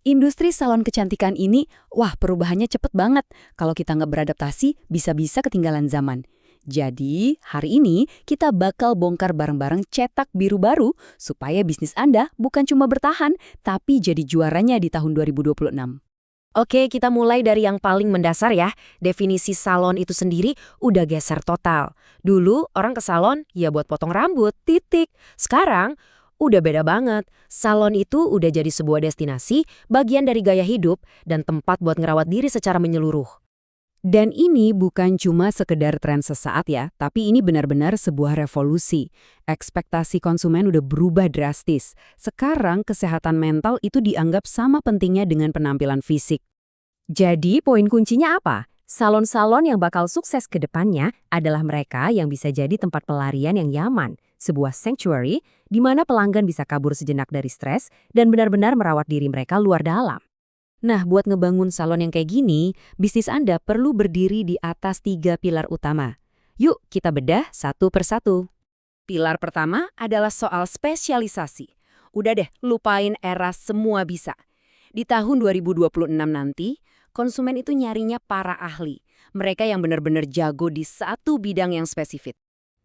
Industri salon kecantikan ini, wah perubahannya cepet banget. Kalau kita nggak beradaptasi, bisa-bisa ketinggalan zaman. Jadi, hari ini kita bakal bongkar bareng-bareng cetak biru baru supaya bisnis Anda bukan cuma bertahan, tapi jadi juaranya di tahun 2026. Oke, kita mulai dari yang paling mendasar ya. Definisi salon itu sendiri udah geser total. Dulu orang ke salon ya buat potong rambut, titik. Sekarang udah beda banget. Salon itu udah jadi sebuah destinasi, bagian dari gaya hidup, dan tempat buat ngerawat diri secara menyeluruh. Dan ini bukan cuma sekedar tren sesaat ya, tapi ini benar-benar sebuah revolusi. Ekspektasi konsumen udah berubah drastis. Sekarang kesehatan mental itu dianggap sama pentingnya dengan penampilan fisik. Jadi poin kuncinya apa? Salon-salon yang bakal sukses ke depannya adalah mereka yang bisa jadi tempat pelarian yang nyaman, sebuah sanctuary di mana pelanggan bisa kabur sejenak dari stres dan benar-benar merawat diri mereka luar dalam. Nah, buat ngebangun salon yang kayak gini, bisnis Anda perlu berdiri di atas 3 pilar utama. Yuk, kita bedah satu persatu. Pilar pertama adalah soal spesialisasi. Udah deh, lupain era semua bisa. Di tahun 2026 nanti, konsumen itu nyarinya para ahli. Mereka yang benar-benar jago di satu bidang yang spesifik.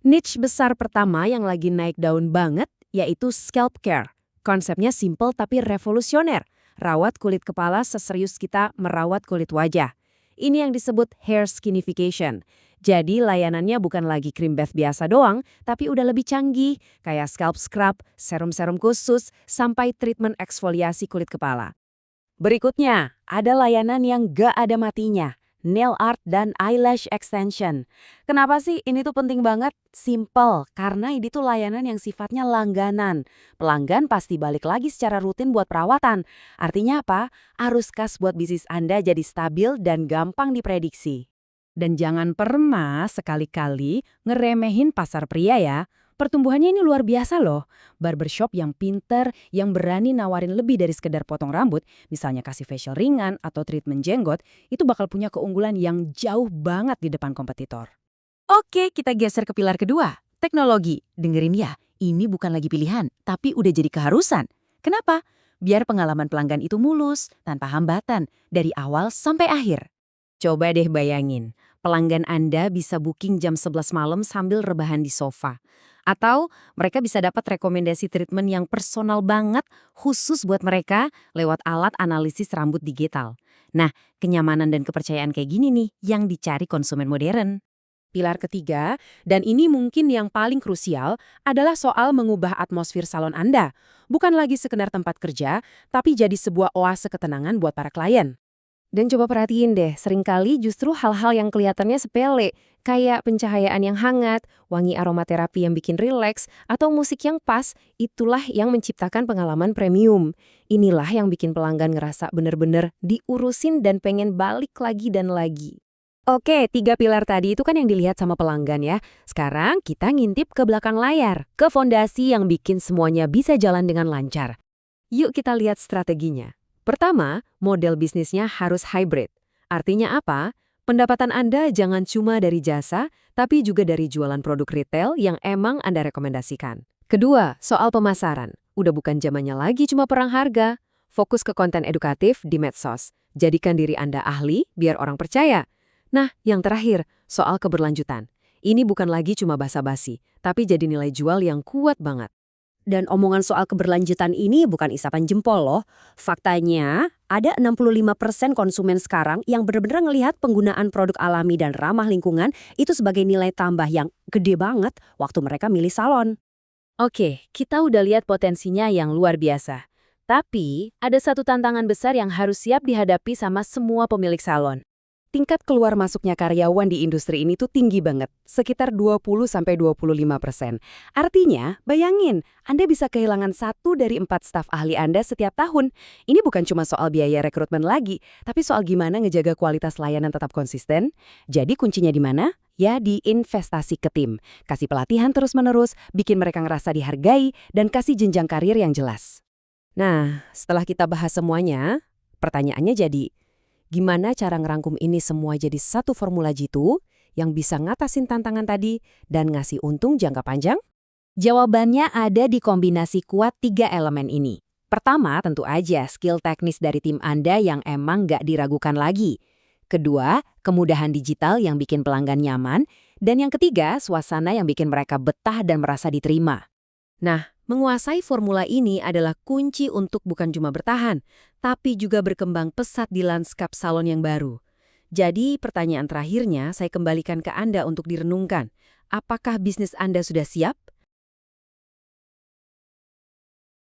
Niche besar pertama yang lagi naik daun banget, yaitu scalp care. Konsepnya simple tapi revolusioner. Rawat kulit kepala seserius kita merawat kulit wajah. Ini yang disebut hair skinification. Jadi layanannya bukan lagi krim bath biasa doang, tapi udah lebih canggih, kayak scalp scrub, serum-serum khusus, sampai treatment eksfoliasi kulit kepala. Berikutnya, ada layanan yang gak ada matinya. Nail art dan eyelash extension. Kenapa sih ini tuh penting banget? Simple, karena ini tuh layanan yang sifatnya langganan. Pelanggan pasti balik lagi secara rutin buat perawatan. Artinya apa? Arus kas buat bisnis Anda jadi stabil dan gampang diprediksi. Dan jangan pernah sekali-kali ngeremehin pasar pria ya. Pertumbuhannya ini luar biasa loh. Barbershop yang pinter, yang berani nawarin lebih dari sekedar potong rambut, misalnya kasih facial ringan atau treatment jenggot, itu bakal punya keunggulan yang jauh banget di depan kompetitor. Oke, kita geser ke pilar kedua, teknologi. Dengerin ya, ini bukan lagi pilihan, tapi udah jadi keharusan. Kenapa? Biar pengalaman pelanggan itu mulus, tanpa hambatan, dari awal sampai akhir. Coba deh bayangin, pelanggan Anda bisa booking jam 11 malam sambil rebahan di sofa. Atau mereka bisa dapat rekomendasi treatment yang personal banget khusus buat mereka lewat alat analisis rambut digital. Nah, kenyamanan dan kepercayaan kayak gini nih yang dicari konsumen modern. Pilar ketiga, dan ini mungkin yang paling krusial, adalah soal mengubah atmosfer salon Anda. Bukan lagi sekedar tempat kerja, tapi jadi sebuah oase ketenangan buat para klien. Dan coba perhatiin deh, seringkali justru hal-hal yang kelihatannya sepele, kayak pencahayaan yang hangat, wangi aromaterapi yang bikin rileks, atau musik yang pas, itulah yang menciptakan pengalaman premium. Inilah yang bikin pelanggan ngerasa bener-bener diurusin dan pengen balik lagi dan lagi. Oke, 3 pilar tadi itu kan yang dilihat sama pelanggan ya. Sekarang kita ngintip ke belakang layar, ke fondasi yang bikin semuanya bisa jalan dengan lancar. Yuk kita lihat strateginya. Pertama, model bisnisnya harus hybrid. Artinya apa? Pendapatan Anda jangan cuma dari jasa, tapi juga dari jualan produk retail yang emang Anda rekomendasikan. Kedua, soal pemasaran. Udah bukan zamannya lagi cuma perang harga. Fokus ke konten edukatif di medsos. Jadikan diri Anda ahli biar orang percaya. Nah, yang terakhir, soal keberlanjutan. Ini bukan lagi cuma basa-basi, tapi jadi nilai jual yang kuat banget. Dan omongan soal keberlanjutan ini bukan isapan jempol loh. Faktanya, ada 65% konsumen sekarang yang benar-benar ngelihat penggunaan produk alami dan ramah lingkungan itu sebagai nilai tambah yang gede banget waktu mereka milih salon. Oke, kita udah lihat potensinya yang luar biasa. Tapi, ada satu tantangan besar yang harus siap dihadapi sama semua pemilik salon. Tingkat keluar masuknya karyawan di industri ini tuh tinggi banget, sekitar 20–25%. Artinya, bayangin, Anda bisa kehilangan 1 dari 4 staf ahli Anda setiap tahun. Ini bukan cuma soal biaya rekrutmen lagi, tapi soal gimana ngejaga kualitas layanan tetap konsisten. Jadi kuncinya di mana? Ya di investasi ke tim. Kasih pelatihan terus-menerus, bikin mereka ngerasa dihargai, dan kasih jenjang karir yang jelas. Nah, setelah kita bahas semuanya, pertanyaannya jadi, gimana cara ngerangkum ini semua jadi satu formula jitu yang bisa ngatasin tantangan tadi dan ngasih untung jangka panjang? Jawabannya ada di kombinasi kuat 3 elemen ini. Pertama, tentu aja skill teknis dari tim Anda yang emang nggak diragukan lagi. Kedua, kemudahan digital yang bikin pelanggan nyaman. Dan yang ketiga, suasana yang bikin mereka betah dan merasa diterima. Nah, menguasai formula ini adalah kunci untuk bukan cuma bertahan, tapi juga berkembang pesat di lanskap salon yang baru. Jadi, pertanyaan terakhirnya saya kembalikan ke Anda untuk direnungkan. Apakah bisnis Anda sudah siap?